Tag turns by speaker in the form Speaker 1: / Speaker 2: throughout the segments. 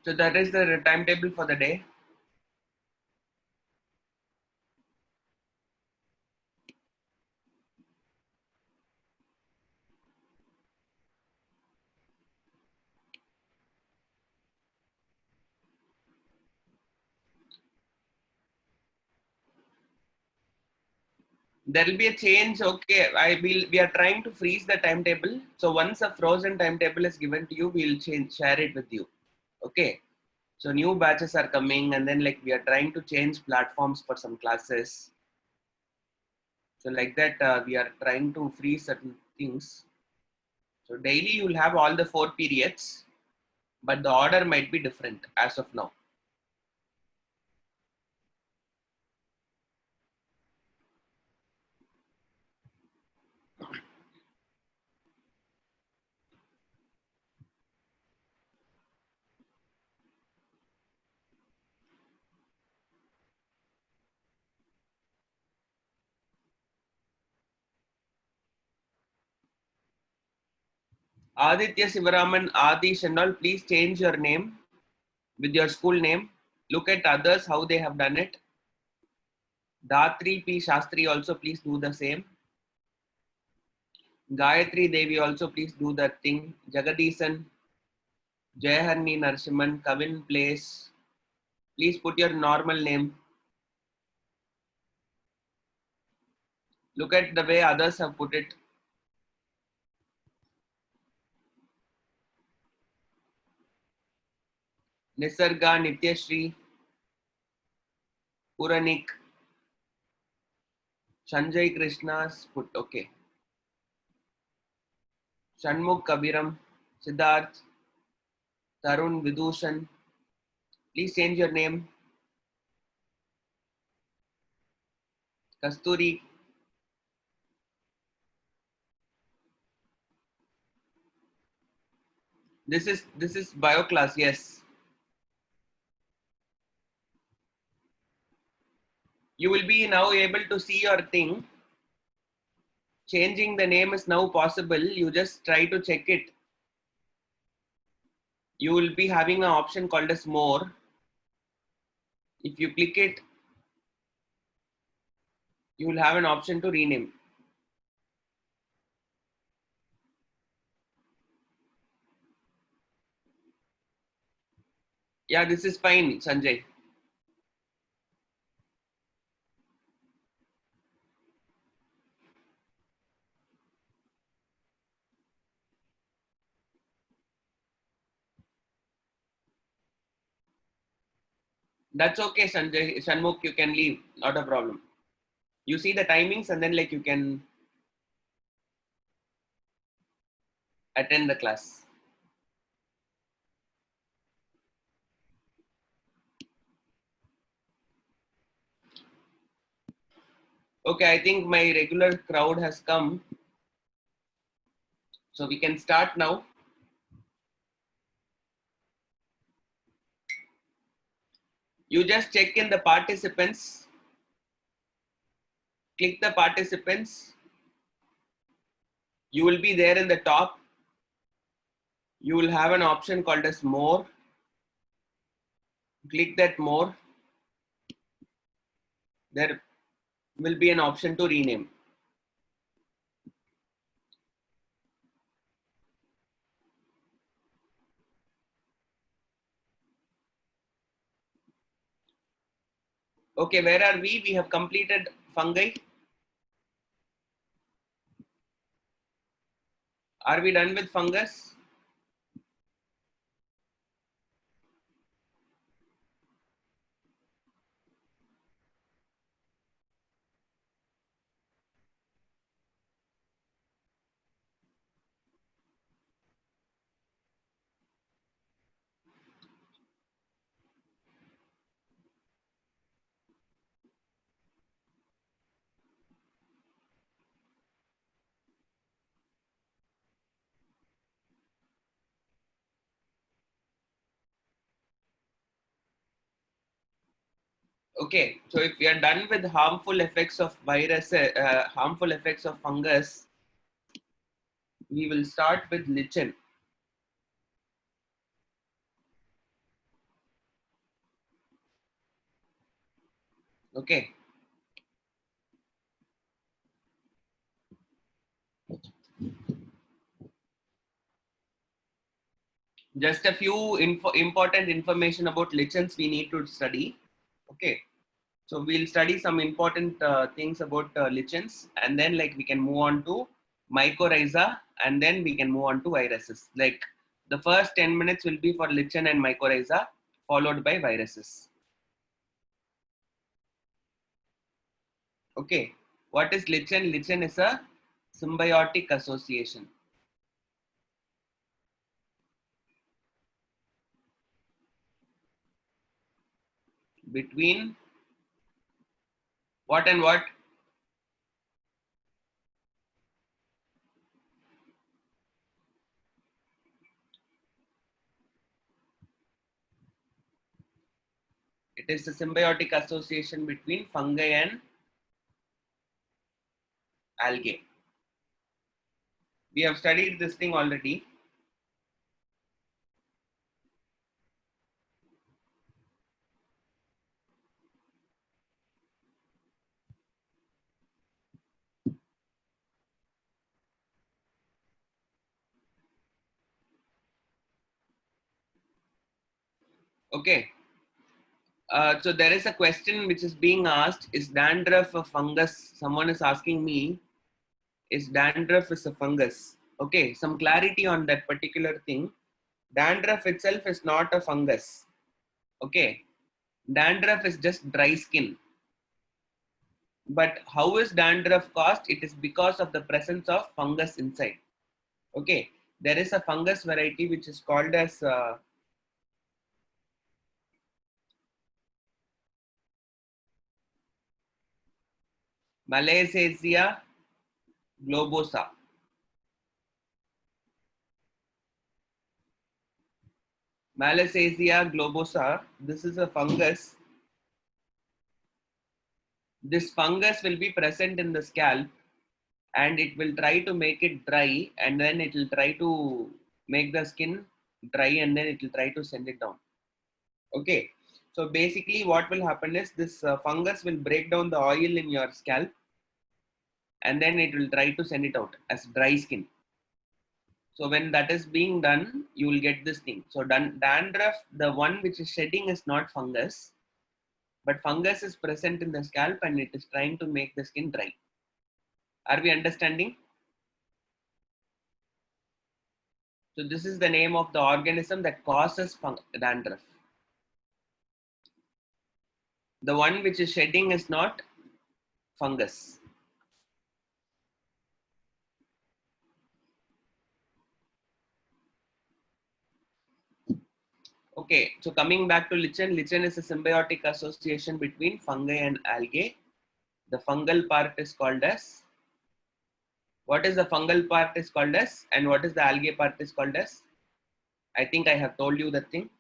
Speaker 1: So that is the timetable for the day. There will be a change. Okay, we are trying to freeze the timetable. So once a frozen timetable is given to you, we'll share it with you. Okay. So new batches are coming, and then like we are trying to change platforms for some classes. So like that, we are trying to freeze certain things. So daily you'll have all the 4 periods, but the order might be different as of now. Aditya Sivaraman, Adish and all, please change your name with your school name. Look at others, how they have done it. Datri P. Shastri also, please do the same. Gayatri Devi also, please do that thing. Jagadisan, Jayaharni Narsimhan, Kavin Place. Please put your normal name. Look at the way others have put it. Nisarga, Nityashri, Puranik, Sanjay Krishna's put, okay. Shanmukh Kabiram, Siddharth, Tarun Vidushan. Please change your name. Kasturi. This is bio class, yes. You will be now able to see your thing. Changing the name is now possible. You just try to check it. You will be having an option called as more. If you click it, you will have an option to rename. Yeah, this is fine, Sanjay. That's okay, Sanjay. Shanmukh, you can leave. Not a problem. You see the timings and then like you can attend the class. Okay, I think my regular crowd has come. So we can start now. You just check in the participants. Click the participants. You will be there in the top. You will have an option called as more. Click that more. There will be an option to rename. Okay, where are we? We have completed fungi. Are we done with fungus? Okay, so if we are done with harmful effects of virus, harmful effects of fungus, we will start with lichen. Okay. Just a few important information about lichens we need to study. Okay. So we'll study some important things about lichens, and then like we can move on to mycorrhiza, and then we can move on to viruses. Like the first 10 minutes will be for lichen and mycorrhiza, followed by viruses. Okay. What is lichen? Lichen is a symbiotic association between what and what? It is a symbiotic association between fungi and algae. We have studied this thing already. Okay. So there is a question which is being asked: is dandruff a fungus? Someone is asking me, is dandruff is a fungus? Okay, some clarity on that particular thing. Dandruff itself is not a fungus. Okay, dandruff is just dry skin. But how is dandruff caused? It is because of the presence of fungus inside. Okay, there is a fungus variety which is called as Malassezia globosa. Malassezia globosa. This is a fungus. This fungus will be present in the scalp, and it will try to make it dry, and then it will try to make the skin dry, and then it will try to send it down. Okay. So basically what will happen is this fungus will break down the oil in your scalp, and then it will try to send it out as dry skin. So when that is being done, you will get this thing. So dandruff, the one which is shedding, is not fungus, but fungus is present in the scalp and it is trying to make the skin dry. Are we understanding? So this is the name of the organism that causes dandruff. The one which is shedding is not fungus. Okay, so coming back to lichen, lichen is a symbiotic association between fungi and algae. The fungal part is called as, what is the fungal part is called as, and what is the algae part is called as? I think I have told you that thing.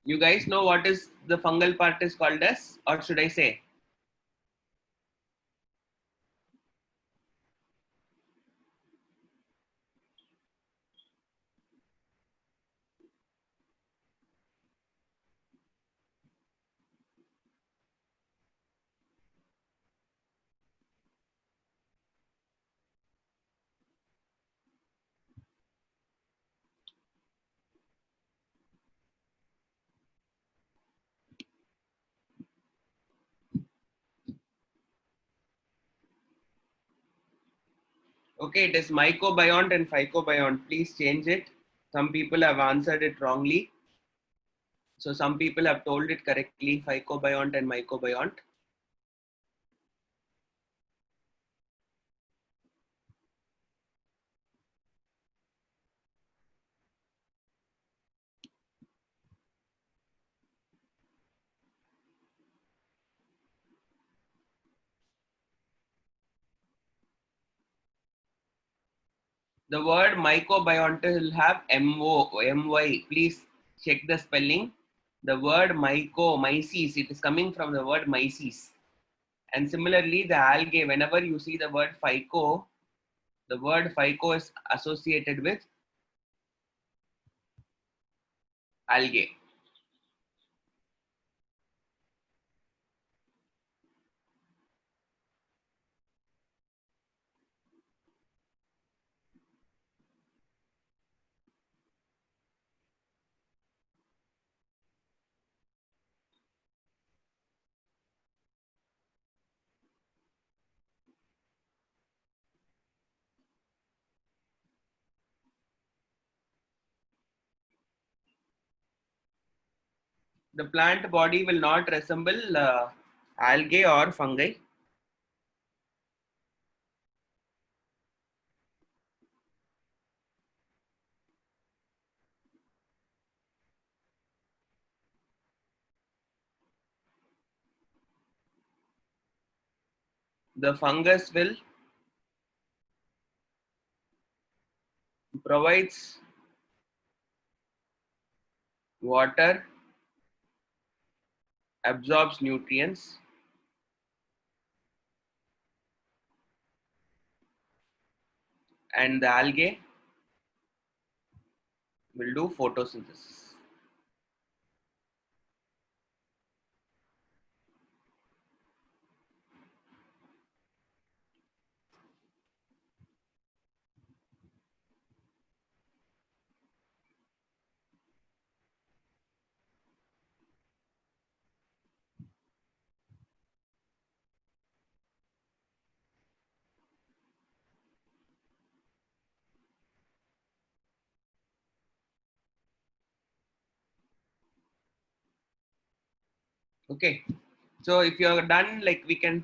Speaker 1: You guys know what is the fungal part is called as, or should I say? Okay, it is mycobiont and phycobiont. Please change it. Some people have answered it wrongly. So some people have told it correctly, phycobiont and mycobiont. The word mycobiont will have M-O, M-Y. Please check the spelling. The word myces, it is coming from the word myces. And similarly, the algae, whenever you see the word phyco, the word phyco is associated with algae. The plant body will not resemble algae or fungi. The fungus will provides water, absorbs nutrients, and the algae will do photosynthesis. Okay. So if you are done, like we can,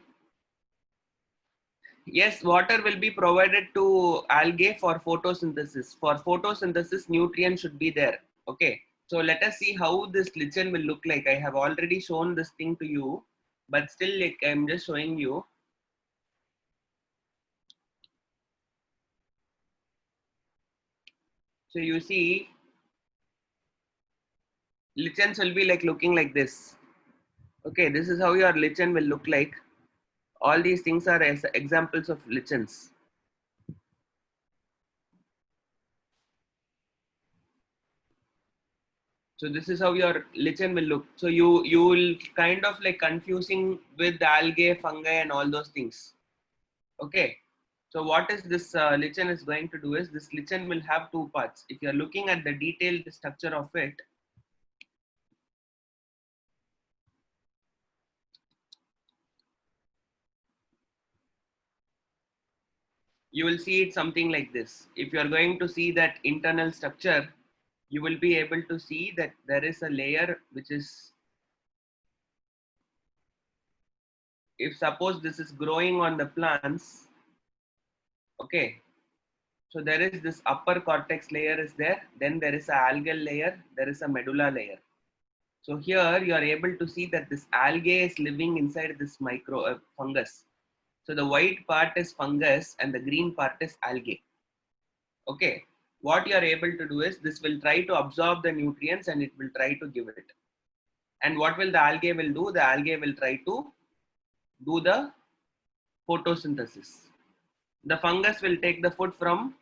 Speaker 1: yes, water will be provided to algae for photosynthesis. For photosynthesis, nutrients should be there. Okay. So let us see how this lichen will look like. I have already shown this thing to you, but still, like I'm just showing you. So you see, lichens will be like looking like this. Okay, this is how your lichen will look like. All these things are as examples of lichens. So this is how your lichen will look. So you will kind of like confusing with algae, fungi, and all those things. Okay. So what is this lichen is going to do is this lichen will have two parts. If you are looking at the detailed structure of it, you will see it something like this. If you are going to see that internal structure, you will be able to see that there is a layer which is, if suppose this is growing on the plants, okay, so there is this upper cortex layer is there, then there is a algal layer, there is a medulla layer. So here you are able to see that this algae is living inside this micro fungus. So the white part is fungus and the green part is algae. Okay, what you are able to do is this will try to absorb the nutrients and it will try to give it. And what will the algae will do? The algae will try to do the photosynthesis. The fungus will take the food from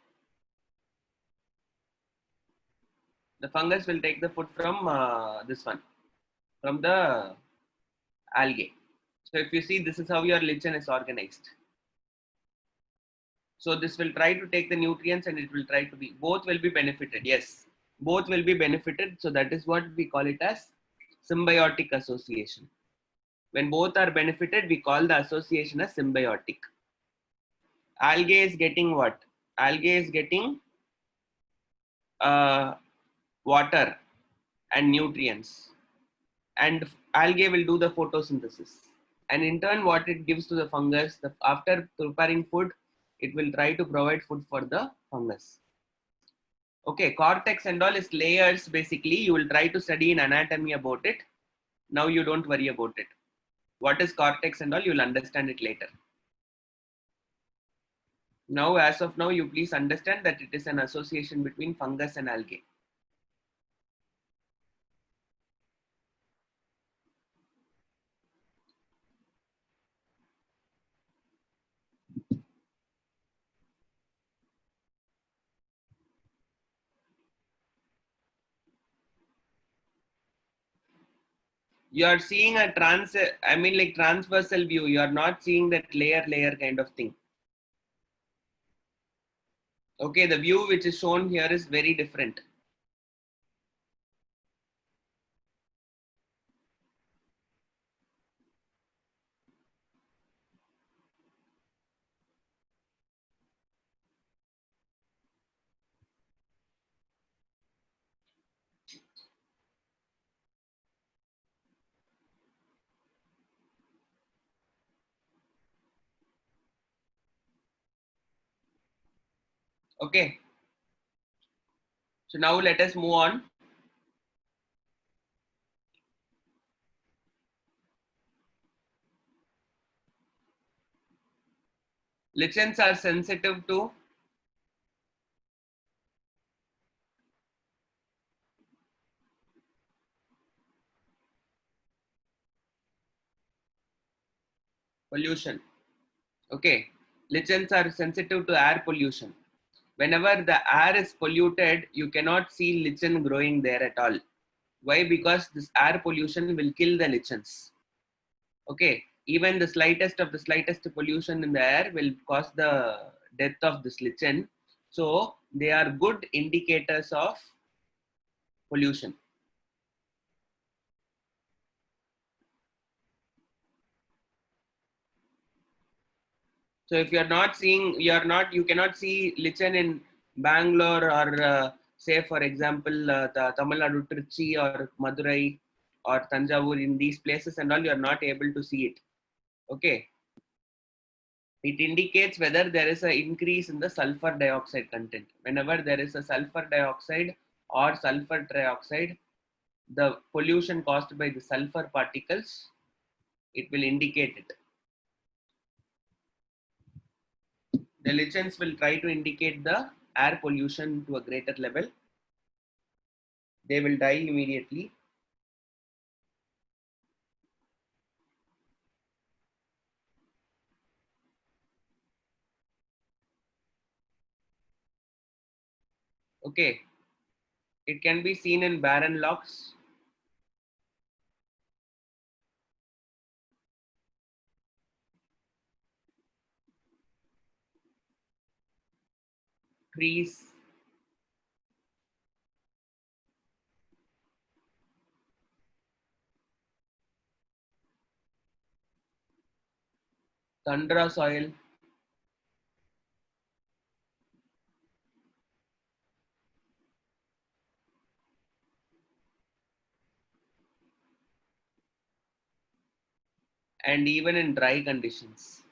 Speaker 1: this one, from the algae. So if you see, this is how your lichen is organized. So this will try to take the nutrients and it will try to be, both will be benefited. Yes, both will be benefited. So that is what we call it as symbiotic association. When both are benefited, we call the association as symbiotic. Algae is getting what? Algae is getting uh, water and nutrients, and algae will do the photosynthesis. And in turn, what it gives to the fungus, after preparing food, it will try to provide food for the fungus. Okay, cortex and all is layers. Basically, you will try to study in anatomy about it. Now you don't worry about it. What is cortex and all, you'll understand it later. Now, as of now, you please understand that it is an association between fungus and algae. You are seeing a like transversal view. You are not seeing that layer kind of thing. Okay, the view which is shown here is very different. Okay, so now let us move on. Lichens are sensitive to pollution. Okay, lichens are sensitive to air pollution. Whenever the air is polluted, you cannot see lichen growing there at all. Why? Because this air pollution will kill the lichens. Okay, even the slightest of the slightest pollution in the air will cause the death of this lichen. So they are good indicators of pollution. So if you are not seeing, you cannot see lichen in Bangalore or say for example the Tamil Nadu, Trichy or Madurai or Tanjavur, in these places and all, you are not able to see it. Okay, it indicates whether there is an increase in the sulfur dioxide content. Whenever there is a sulfur dioxide or sulfur trioxide, the pollution caused by the sulfur particles, it will indicate it. The lichens will try to indicate the air pollution to a greater level. They will die immediately. Okay, it can be seen in barren logs, trees, tundra soil, and even in dry conditions.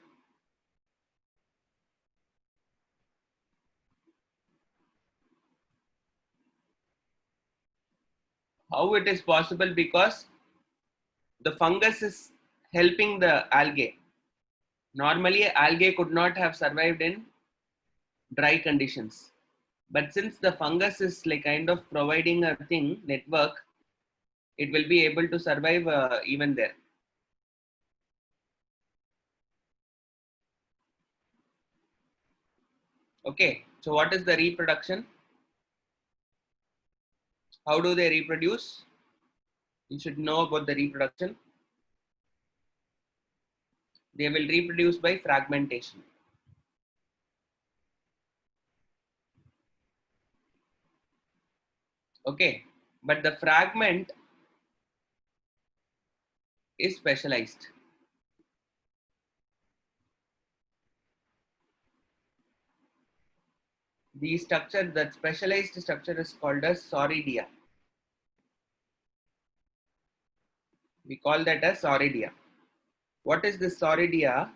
Speaker 1: How it is possible? Because the fungus is helping the algae. Normally, algae could not have survived in dry conditions. But since the fungus is like kind of providing a thing, network, it will be able to survive even there. Okay, so what is the reproduction? How do they reproduce? You should know about the reproduction. They will reproduce by fragmentation. Okay, but the fragment is specialized. The structure, that specialized structure is called as sorridia. We call that as sorridia. What is the sorridia?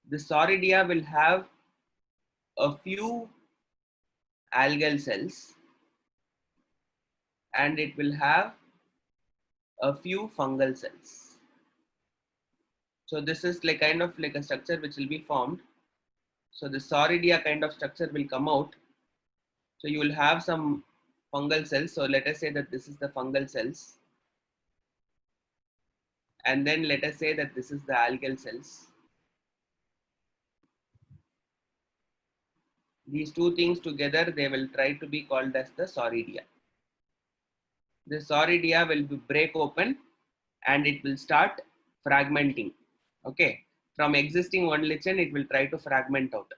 Speaker 1: The sorridia will have a few algal cells and it will have a few fungal cells. So this is like kind of like a structure which will be formed. So the sorridia kind of structure will come out. So you will have some fungal cells. So let us say that this is the fungal cells. And then let us say that this is the algal cells. These two things together, they will try to be called as the sorridia. The sorridia will be break open and it will start fragmenting. Okay, from existing one lichen, it will try to fragment out,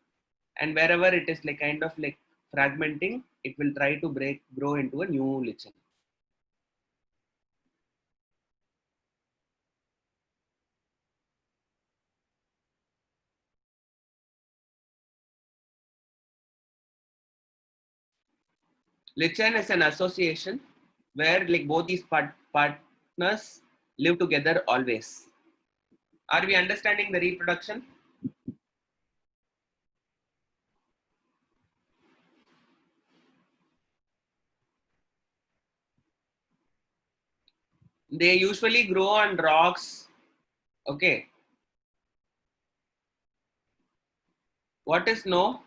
Speaker 1: and wherever it is like kind of like fragmenting, it will try to grow into a new lichen. Lichen is an association where like both these partners live together always. Are we understanding the reproduction? They usually grow on rocks. Okay. What is snow?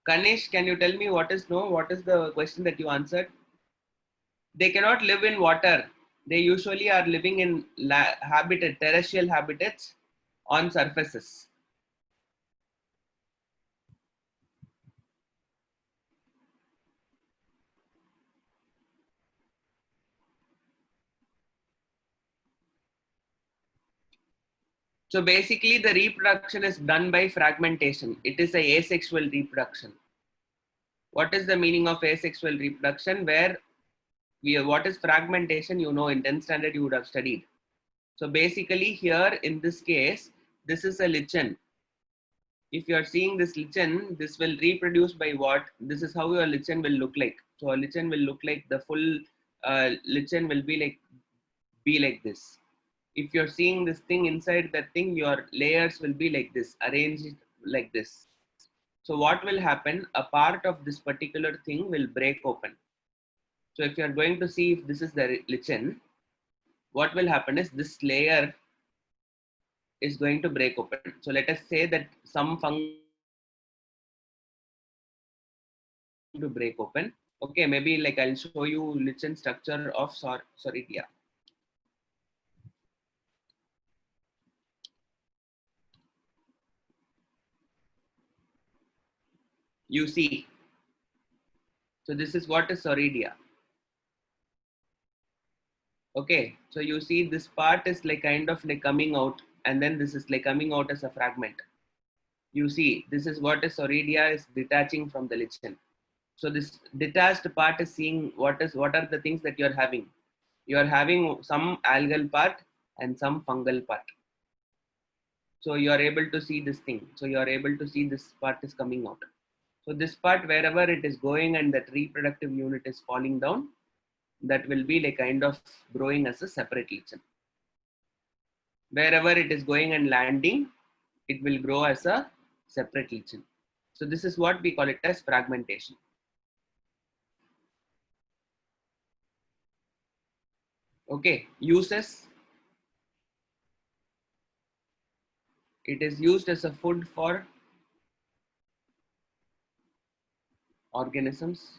Speaker 1: Kanish, can you tell me what is snow? What is the question that you answered? They cannot live in water. They usually are living in terrestrial habitats on surfaces. So basically, the reproduction is done by fragmentation. It is a asexual reproduction. What is the meaning of asexual reproduction? What is fragmentation? You know, in 10th standard you would have studied. So basically, here in this case, this is a lichen. If you are seeing this lichen, this will reproduce by what? This is how your lichen will look like. So a lichen will look like the full lichen will be like this. If you're seeing this thing inside that thing, your layers will be like this, arranged like this. So what will happen? A part of this particular thing will break open. So if you're going to see if this is the lichen, what will happen is this layer is going to break open. So let us say that some fungus to break open. Okay, maybe like I'll show you lichen structure of Soridia. You see, so this is what is Soridia. Okay, so you see this part is like kind of like coming out, and then this is like coming out as a fragment. You see, this is what is Soridia is detaching from the lichen. So this detached part is seeing what are the things that you're having. You are having some algal part and some fungal part. So you are able to see this thing. So you are able to see this part is coming out. So this part, wherever it is going and that reproductive unit is falling down, that will be like kind of growing as a separate lichen. Wherever it is going and landing, it will grow as a separate lichen. So this is what we call it as fragmentation. Okay, uses. It is used as a food for organisms.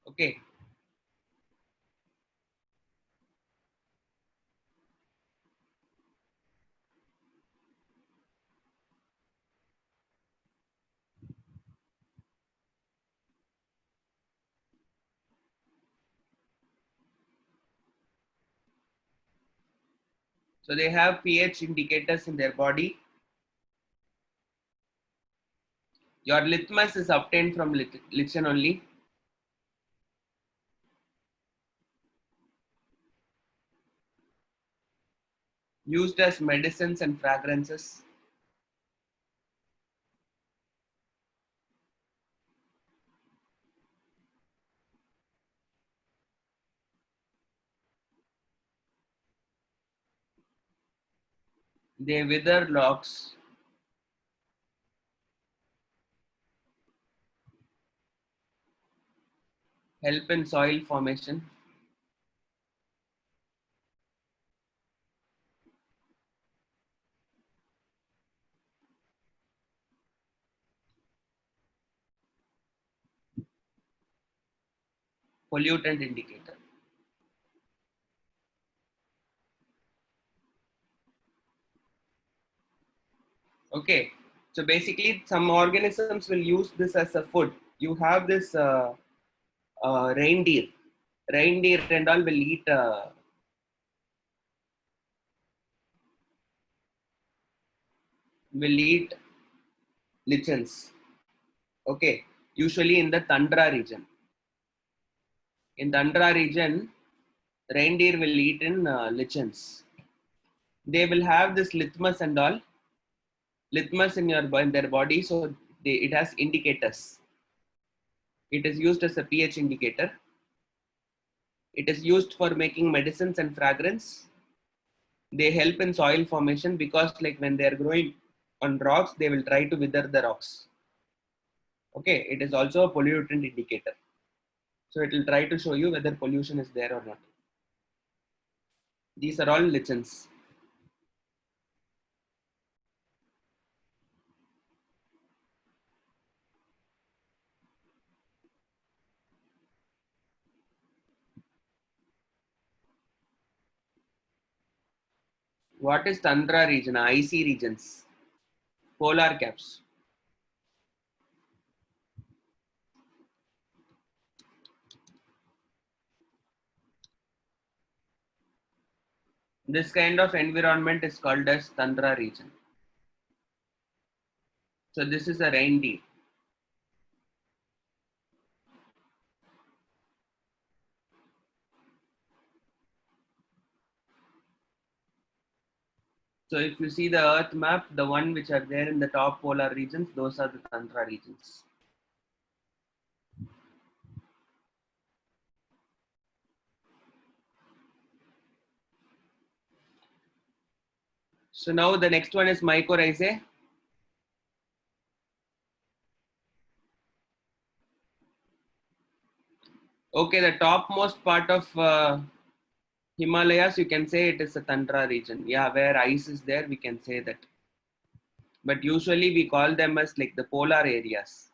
Speaker 1: Okay. So they have pH indicators in their body. Your litmus is obtained from lichen only. Used as medicines and fragrances. They wither logs. Help in soil formation. Pollutant indicator. Okay. So basically, some organisms will use this as a food. You have this reindeer. Reindeer and all will eat lichens. Okay, usually in the tundra region. In tundra region, reindeer will eat in lichens. They will have this litmus and all. Litmus in their body, so it has indicators. It is used as a pH indicator. It is used for making medicines and fragrance. They help in soil formation because like when they are growing on rocks, they will try to wither the rocks. Okay, it is also a pollutant indicator. So it will try to show you whether pollution is there or not. These are all lichens. What is tundra region? Icy regions. Polar caps. This kind of environment is called as tundra region. So this is a reindeer. So if you see the earth map, the one which are there in the top polar regions, those are the tundra regions. So now the next one is mycorrhizae. Okay, the topmost part of Himalayas, you can say it is a tundra region. Yeah, where ice is there, we can say that. But usually we call them as like the polar areas.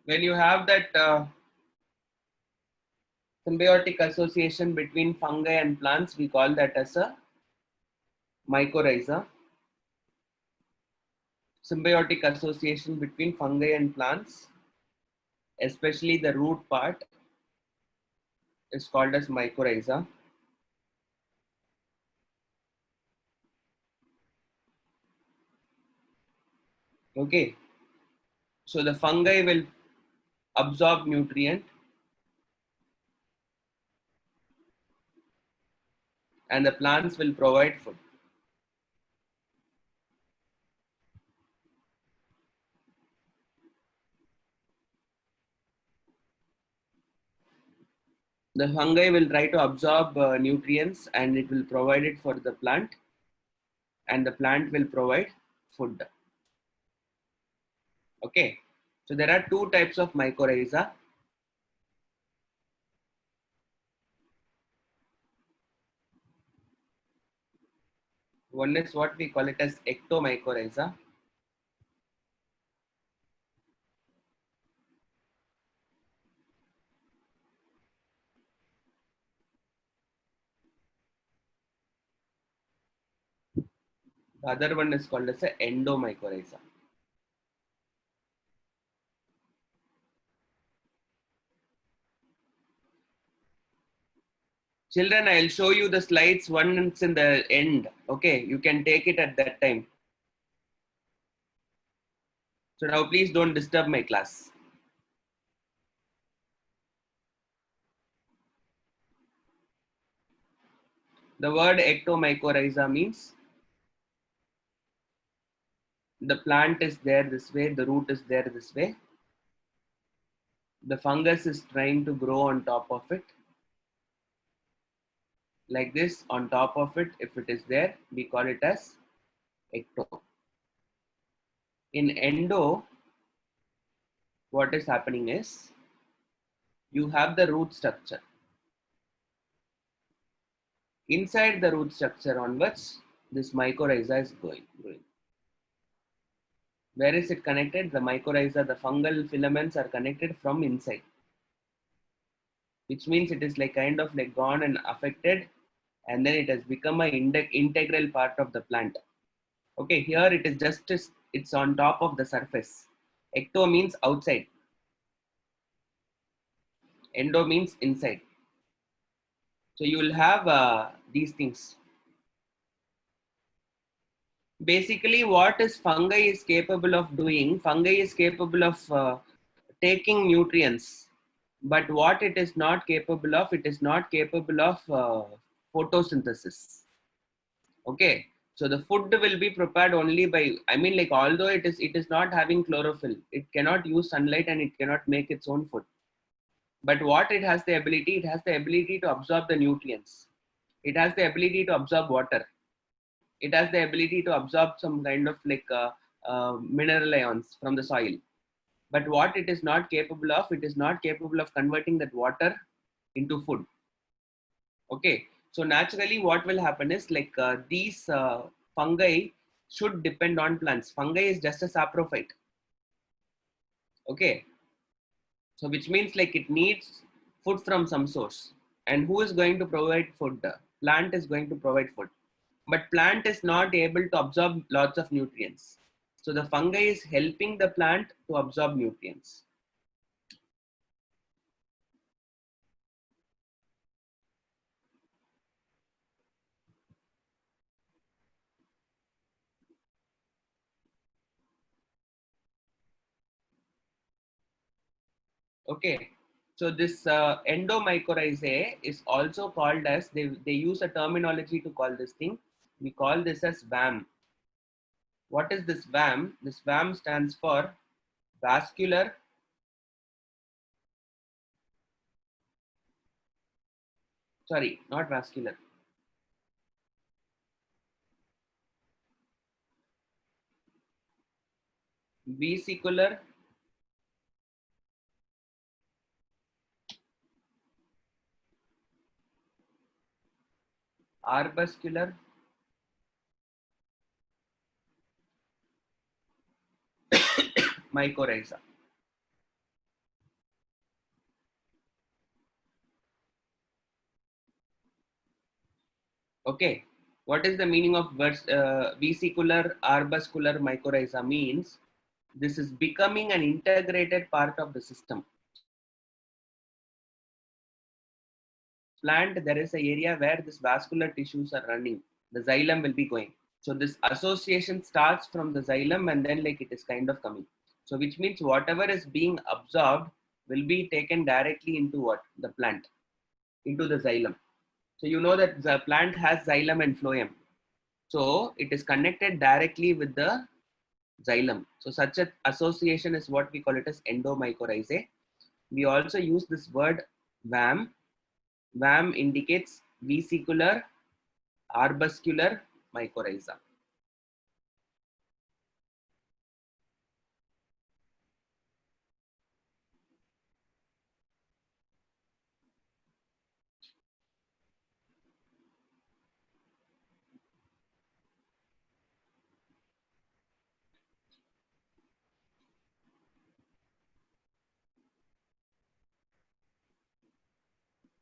Speaker 1: When you have that symbiotic association between fungi and plants, we call that as a mycorrhiza. Symbiotic association between fungi and plants, especially the root part, is called as mycorrhiza. Okay, so the fungi will absorb nutrient and the plants will provide food. The fungi will try to absorb nutrients and it will provide it for the plant, and the plant will provide food. Okay, so there are two types of mycorrhiza. One is what we call it as ectomycorrhiza. The other one is called as a endomycorrhiza. Children, I'll show you the slides once in the end. Okay, you can take it at that time. So now please don't disturb my class. The word ectomycorrhiza means the plant is there this way, the root is there this way. The fungus is trying to grow on top of it. like this on top of it. If it is there, we call it as ecto. In endo, what is happening is you have the root structure. Inside the root structure onwards, this mycorrhiza is growing. Where is it connected? The mycorrhiza, the fungal filaments are connected from inside, which means it is like kind of like gone and affected, and then it has become an integral part of the plant. Okay, here it is just, it's on top of the surface. Ecto means outside. Endo means inside. So you will have these things. Basically, what is fungi is capable of doing? Fungi is capable of taking nutrients, but what it is not capable of, it is not capable of photosynthesis. Okay, so the food will be prepared only by, I mean, like, although it is not having chlorophyll, it cannot use sunlight and it cannot make its own food. But what it has the ability, it has the ability to absorb the nutrients. It has the ability to absorb water. It has the ability to absorb some kind of like mineral ions from the soil. But what it is not capable of, it is not capable of converting that water into food. Okay, so naturally what will happen is like these fungi should depend on plants. Fungi is just a saprophyte. Okay, so which means like it needs food from some source. And who is going to provide food? Plant is going to provide food. But plant is not able to absorb lots of nutrients. So the fungi is helping the plant to absorb nutrients. Okay, so this endomycorrhizae is also called as, they use a terminology to call this thing. We call this as VAM. What is this VAM? This VAM stands for vascular sorry, not vascular. Vesicular arbuscular mycorrhiza. Okay, what is the meaning of vesicular arbuscular mycorrhiza? Means this is becoming an integrated part of the system. Plant, there is an area where this vascular tissues are running. The xylem will be going. So this association starts from the xylem and then like it is kind of coming. So which means whatever is being absorbed will be taken directly into what? The plant, into the xylem. So you know that the plant has xylem and phloem. So it is connected directly with the xylem. So such an association is what we call it as endomycorrhizae. We also use this word VAM. VAM indicates vesicular arbuscular mycorrhiza.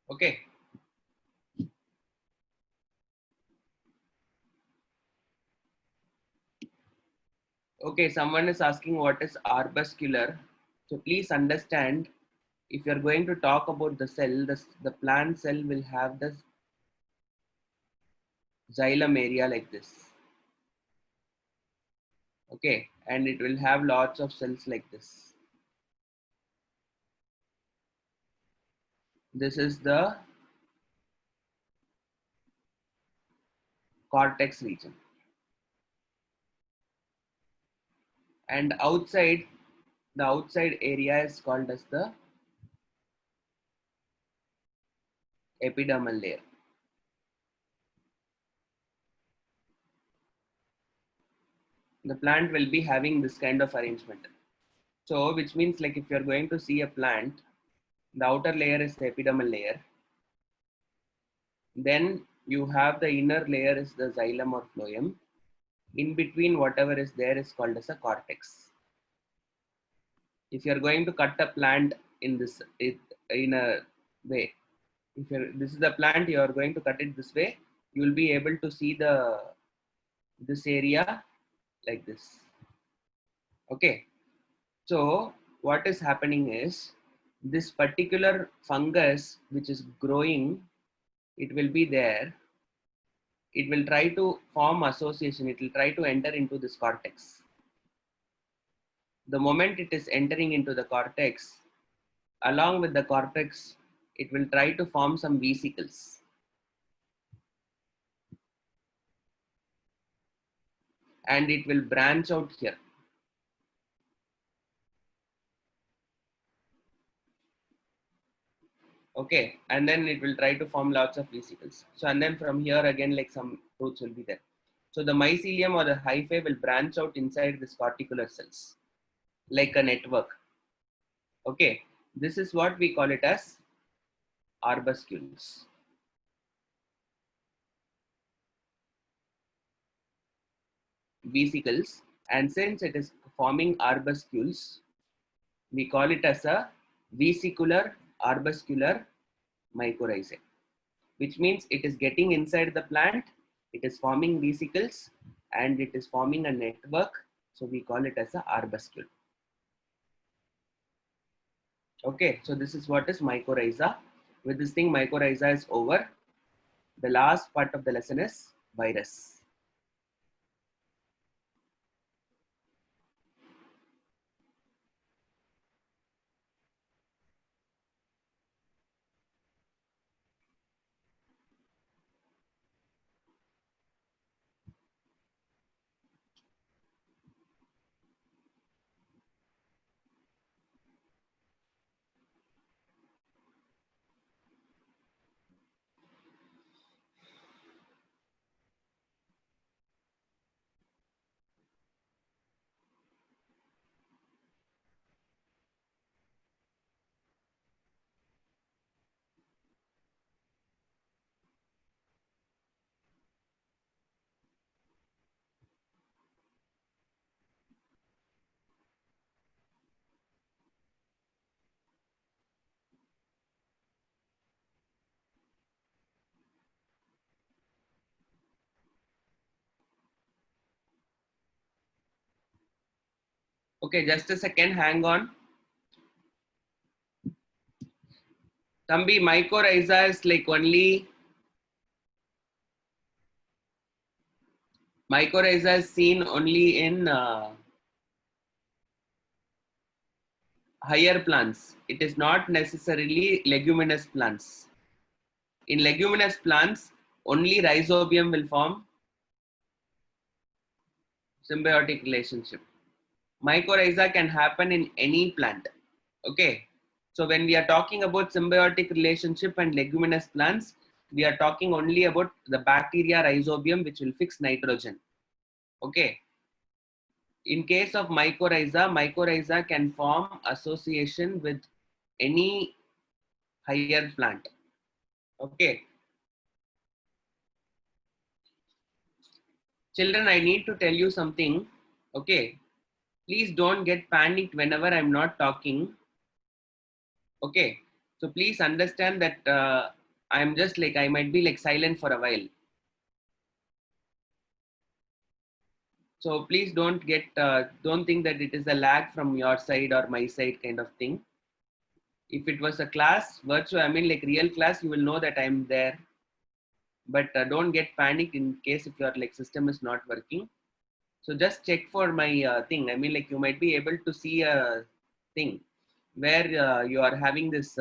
Speaker 1: Okay. Okay, someone is asking what is arbuscular. So please understand, if you are going to talk about the cell, the plant cell will have the xylem area like this. Okay, and it will have lots of cells like this. This is the cortex region. And outside, the outside area is called as the epidermal layer. the plant will be having this kind of arrangement. So which means like if you're going to see a plant, the outer layer is the epidermal layer. Then you have the inner layer is the xylem or phloem. In between whatever is there is called as a cortex. If you're going to cut a plant in this in a way, if you're, this is the plant, you are going to cut it this way, you will be able to see this area like this. Okay, so what is happening is this particular fungus which is growing, it will be there, it will try to form association, it will try to enter into this cortex. The moment it is entering into the cortex, along with the cortex, it will try to form some vesicles. And it will branch out here. Okay, and then it will try to form lots of vesicles. So, and then from here again, like some roots will be there. So the mycelium or the hyphae will branch out inside this corticular cells, like a network. Okay, this is what we call it as arbuscules. Vesicles, and since it is forming arbuscules, we call it as a vesicular arbuscular mycorrhizae, which means it is getting inside the plant, it is forming vesicles, and it is forming a network. So we call it as a arbuscule. Okay, so this is what is mycorrhiza. With this thing, mycorrhiza is over. The last part of the lesson is virus. Okay, just a second, hang on. Tambi, mycorrhiza is like only, mycorrhiza is seen only in higher plants. It is not necessarily leguminous plants. In leguminous plants, only rhizobium will form symbiotic relationship. Mycorrhiza can happen in any plant. Okay. So when we are talking about symbiotic relationship and leguminous plants, we are talking only about the bacteria rhizobium, which will fix nitrogen. Okay. In case of mycorrhiza, mycorrhiza can form association with any higher plant. Okay. Children, I need to tell you something. Okay. Please don't get panicked whenever I'm not talking. Okay. So please understand that I'm just like, I might be like silent for a while. So please don't think that it is a lag from your side or my side kind of thing. If it was a class, virtual, I mean like real class, you will know that I'm there. But don't get panicked in case if your like system is not working. So just check for my thing. I mean like you might be able to see a thing where you are having this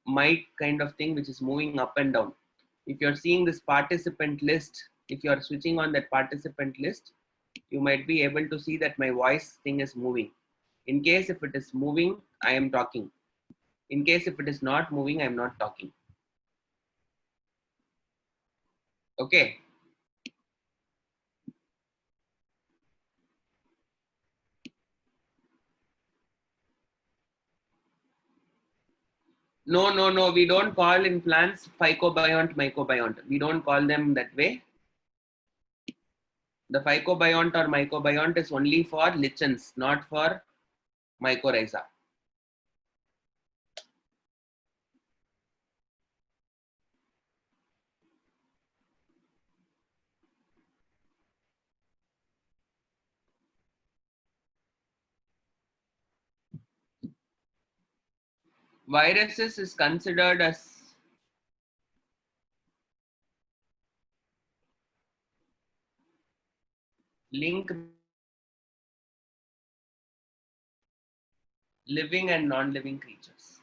Speaker 1: mic kind of thing which is moving up and down. If you're seeing this participant list, if you're switching on that participant list, you might be able to see that my voice thing is moving. In case if it is moving, I am talking. In case if it is not moving, I am not talking. Okay. No. We don't call in plants phycobiont, mycobiont. We don't call them that way. The phycobiont or mycobiont is only for lichens, not for mycorrhiza. Viruses is considered as link living and non-living creatures.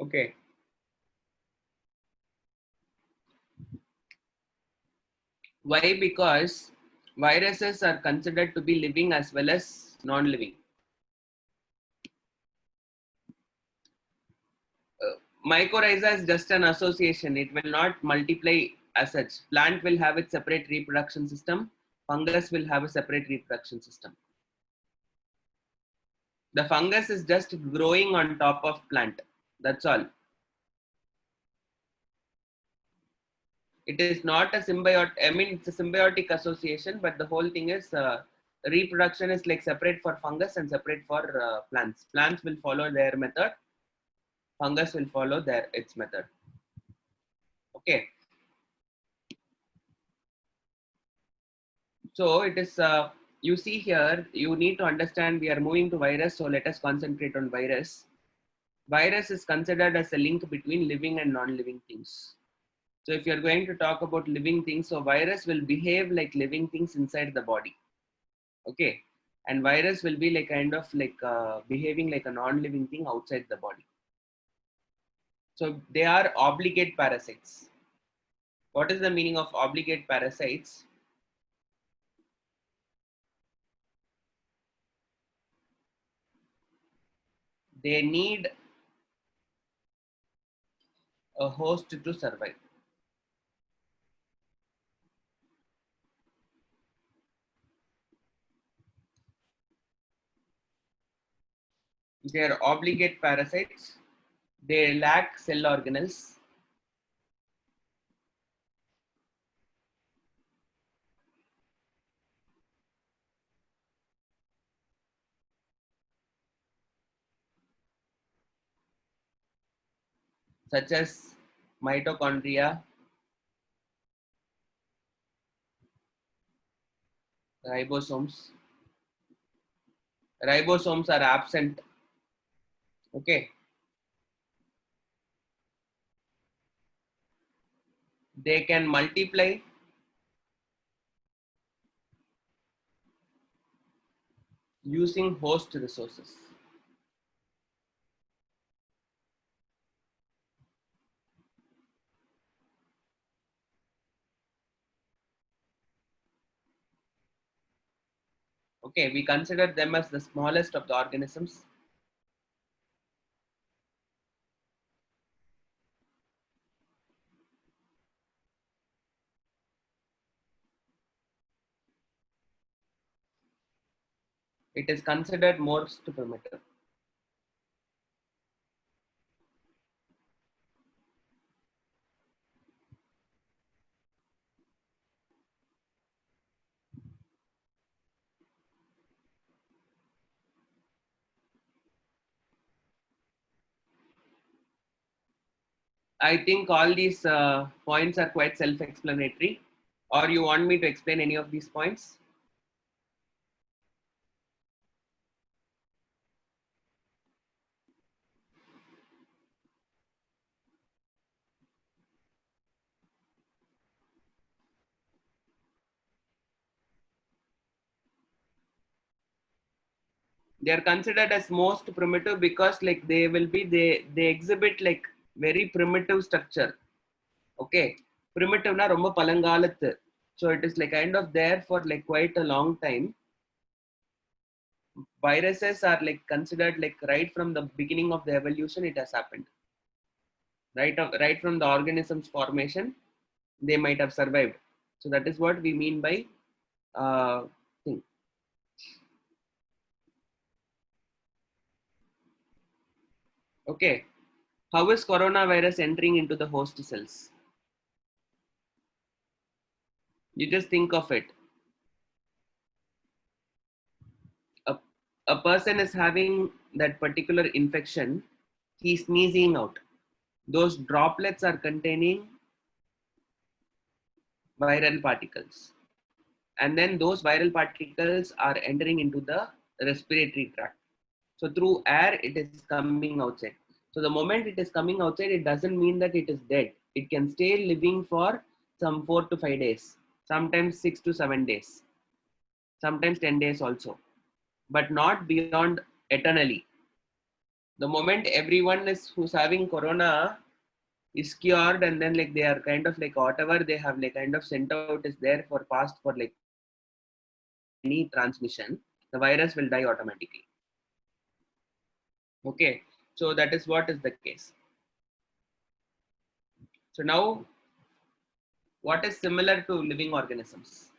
Speaker 1: Okay. Why? Because viruses are considered to be living as well as non-living. Mycorrhiza is just an association. It will not multiply as such. Plant will have its separate reproduction system. Fungus will have a separate reproduction system. The fungus is just growing on top of plant. That's all. It is not a symbiotic. I mean, it's a symbiotic association, but the whole thing is reproduction is like separate for fungus and separate for plants. Plants will follow their method. Fungus will follow its method. Okay. So it is. You see here. You need to understand. We are moving to virus. So let us concentrate on virus. Virus is considered as a link between living and non-living things. So if you're going to talk about living things, so virus will behave like living things inside the body. Okay. And virus will be like kind of like behaving like a non-living thing outside the body. So they are obligate parasites. What is the meaning of obligate parasites? They need a host to survive. They are obligate parasites. They lack cell organelles. Such as mitochondria, ribosomes. Ribosomes are absent. Okay. They can multiply using host resources. Okay, we consider them as the smallest of the organisms. It is considered most primitive. I think all these points are quite self-explanatory. Or you want me to explain any of these points? They are considered as most primitive because like they exhibit like very primitive structure. Okay, primitive na romba palangalathu. So it is like kind of there for like quite a long time. viruses are like considered like right from the beginning of the evolution, it has happened. Right from the organism's formation, they might have survived. So that is what we mean by thing. Okay. How is coronavirus entering into the host cells? You just think of it. A, a person is having that particular infection, he's sneezing out. Those droplets are containing viral particles. And then those viral particles are entering into the respiratory tract. So through air, it is coming outside. So the moment it is coming outside, it doesn't mean that it is dead. It can stay living for some 4 to 5 days, sometimes 6 to 7 days, sometimes 10 days also, but not beyond eternally. The moment everyone is who's having corona is cured, and then like they are kind of like whatever they have like kind of sent out is there for past for like any transmission, the virus will die automatically. Okay, so that is what is the case. So now, what is similar to living organisms?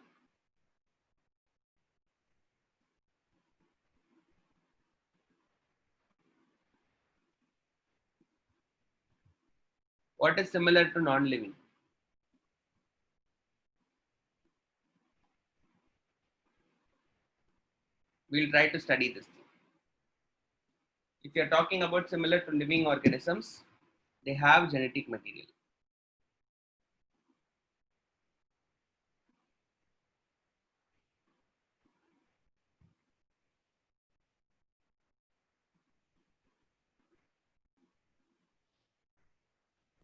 Speaker 1: What is similar to non-living? We'll try to study this thing. If you're talking about similar to living organisms, they have genetic material.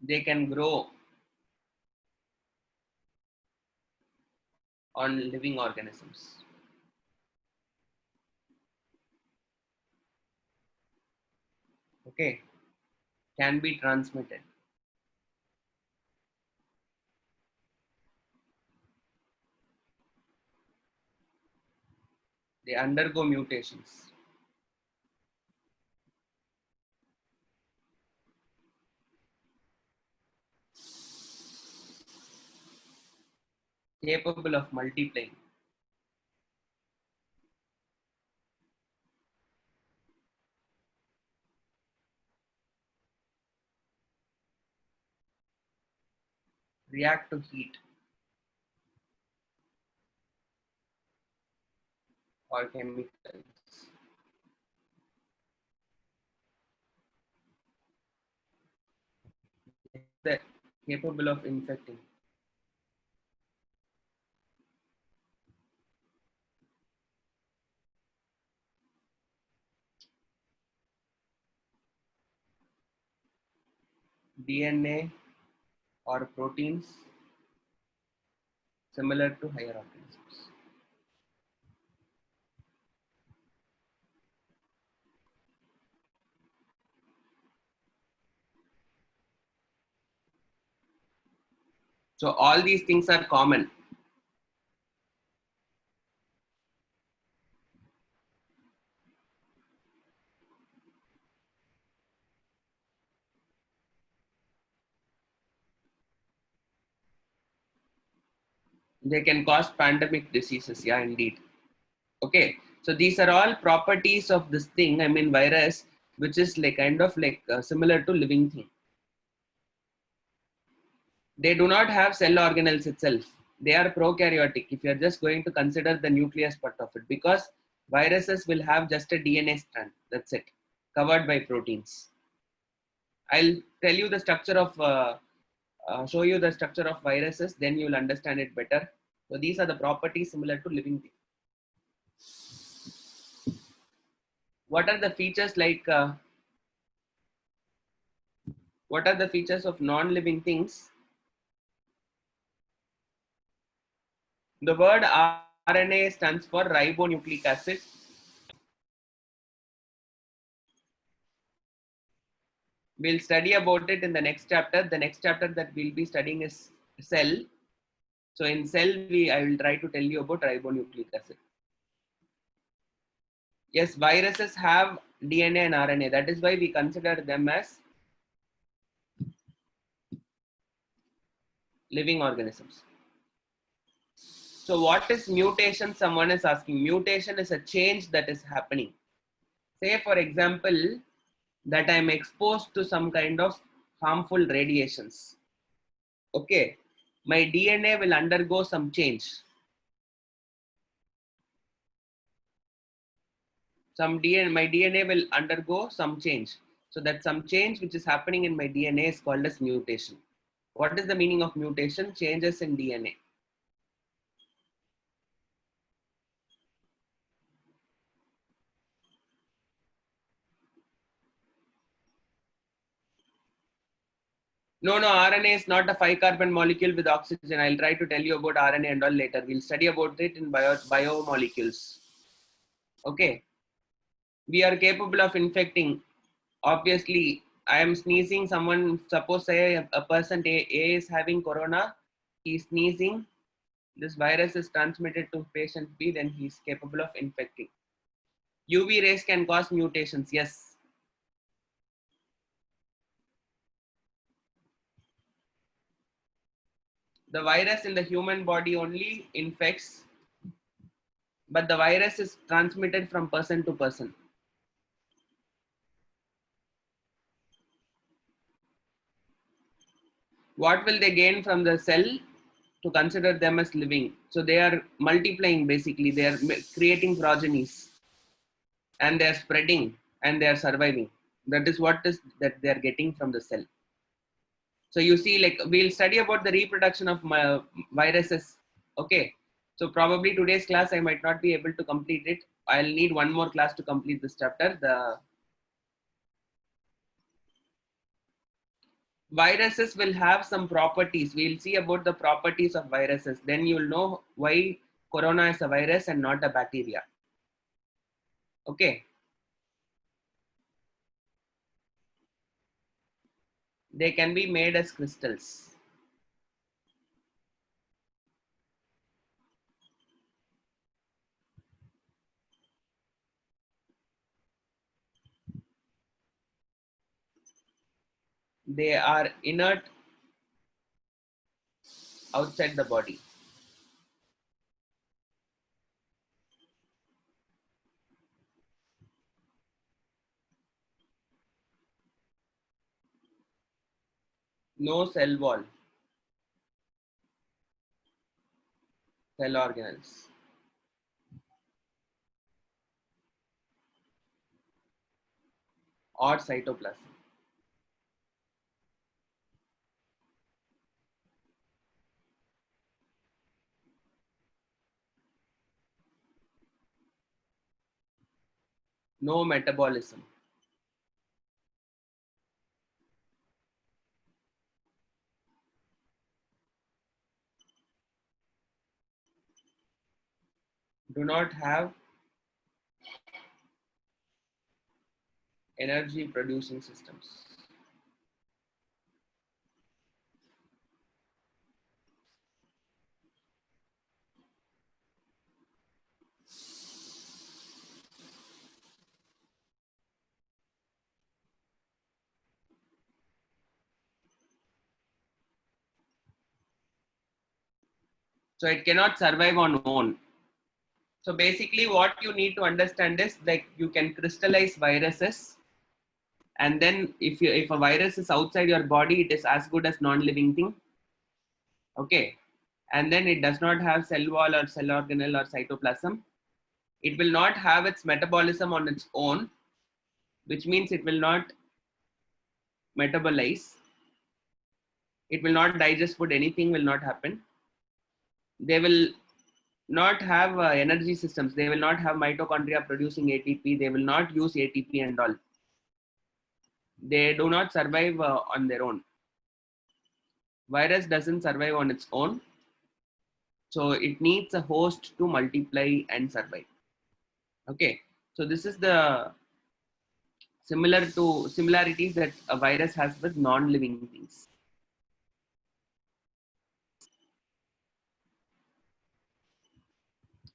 Speaker 1: They can grow on living organisms. Okay, can be transmitted. They undergo mutations. Capable of multiplying. React to heat or chemicals. They're capable of infecting. DNA or proteins similar to higher organisms. So all these things are common. They can cause pandemic diseases. Yeah, indeed. Okay. So these are all properties of this thing. I mean, virus, which is like kind of like similar to living thing. They do not have cell organelles itself. They are prokaryotic. If you are just going to consider the nucleus part of it, because viruses will have just a DNA strand. That's it, covered by proteins. I'll tell you the structure of, show you the structure of viruses, then you will understand it better. So these are the properties similar to living things. What are the features like, what are the features of non-living things? The word RNA stands for ribonucleic acid. We'll study about it in the next chapter. The next chapter that we'll be studying is cell. So in cell, I will try to tell you about ribonucleic acid. Yes, viruses have DNA and RNA. That is why we consider them as living organisms. So what is mutation? Someone is asking. Mutation is a change that is happening. Say for example, that I'm exposed to some kind of harmful radiations. Okay, my DNA will undergo some change. My DNA will undergo some change. So that some change which is happening in my DNA is called as mutation. What is the meaning of mutation? Changes in DNA. No, RNA is not a 5-carbon molecule with oxygen. I'll try to tell you about RNA and all later. We'll study about it in biomolecules. Okay. We are capable of infecting. Obviously, I am sneezing. Someone, suppose say a person A is having corona. He's sneezing. This virus is transmitted to patient B, then he's capable of infecting. UV rays can cause mutations. Yes. The virus in the human body only infects, but the virus is transmitted from person to person. What will they gain from the cell to consider them as living? So they are multiplying basically, they are creating progenies and they are spreading and they are surviving. That is what is that they are getting from the cell. So you see, like we'll study about the reproduction of viruses. Okay. So probably today's class I might not be able to complete it. I'll need one more class to complete this chapter. The viruses will have some properties. We'll see about the properties of viruses. Then you'll know why corona is a virus and not a bacteria. Okay. They can be made as crystals. They are inert outside the body. No cell wall, cell organelles, or cytoplasm. No metabolism. Do not have energy producing systems. So it cannot survive on own. So basically what you need to understand is like you can crystallize viruses, and then if a virus is outside your body, it is as good as non-living thing. Okay. And then it does not have cell wall or cell organelle or cytoplasm. It will not have its metabolism on its own, which means it will not metabolize. It will not digest food. Anything will not happen. They will not have energy systems. They will not have mitochondria producing ATP. They will not use ATP and all. They do not survive on their own. Virus doesn't survive on its own. So it needs a host to multiply and survive. Okay. So this is the similarities that a virus has with non-living things.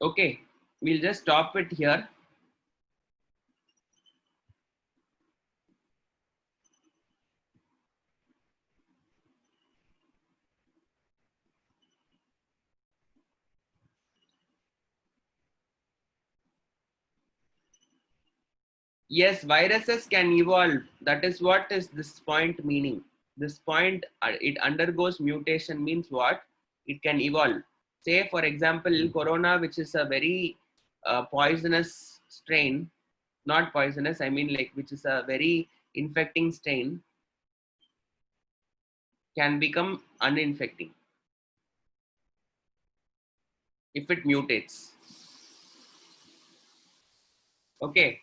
Speaker 1: Okay. We'll just stop it here. Yes, viruses can evolve. That is what is this point meaning. This point, it undergoes mutation means what? It can evolve. Say, for example, corona, which is a very poisonous strain, not poisonous, I mean like which is a very infecting strain, can become uninfecting if it mutates. Okay.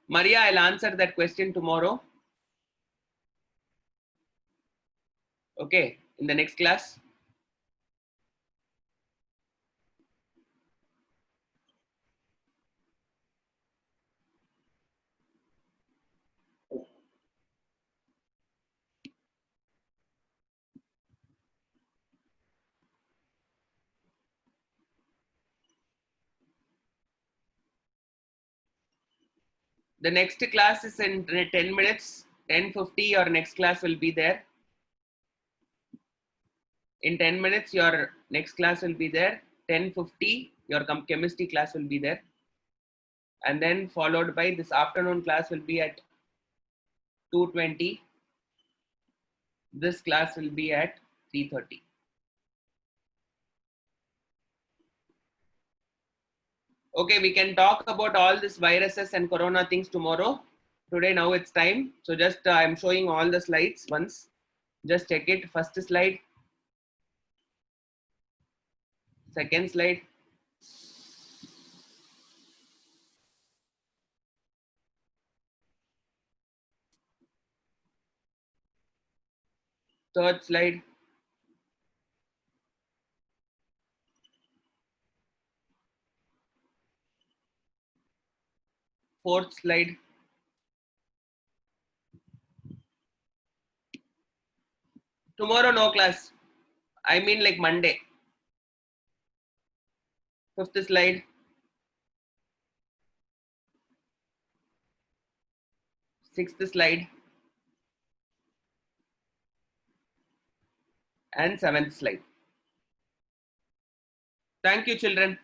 Speaker 1: Maria, I'll answer that question tomorrow. Okay, in the next class. The next class is in 10 minutes, 10:50. Your next class will be there. In 10 minutes, your next class will be there. 10:50, your chemistry class will be there. And then followed by this afternoon class will be at 2:20. This class will be at 3:30. Okay, we can talk about all these viruses and corona things tomorrow. Today, now it's time. So just I'm showing all the slides once. Just check it. First slide, second slide, third slide, fourth slide. Tomorrow, no class. I mean like Monday. Fifth slide, sixth slide, and seventh slide. Thank you, children.